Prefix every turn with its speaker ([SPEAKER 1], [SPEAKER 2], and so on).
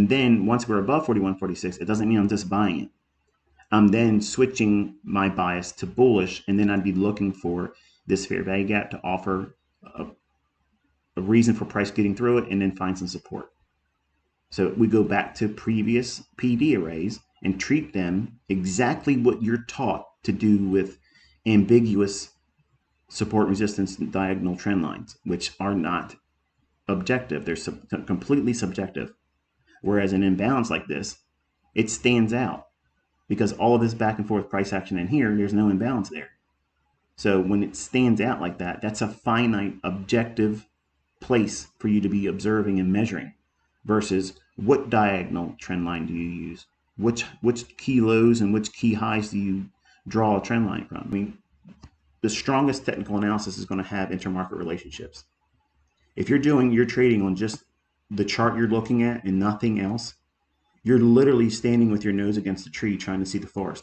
[SPEAKER 1] And then once we're above 41.46, it doesn't mean I'm just buying it. I'm then switching my bias to bullish, and then I'd be looking for this fair value gap to offer a reason for price getting through it, and then find some support. So we go back to previous PD arrays and treat them exactly what you're taught to do with ambiguous support, resistance, and diagonal trend lines, which are not objective. They're completely subjective. Whereas an imbalance like this, it stands out because all of this back and forth price action in here, there's no imbalance there. So when it stands out like that, that's a finite objective place for you to be observing and measuring versus what diagonal trend line do you use? Which key lows and which key highs do you draw a trend line from? I mean, the strongest technical analysis is going to have intermarket relationships. If you're trading on just the chart you're looking at and nothing else, you're literally standing with your nose against the tree trying to see the forest.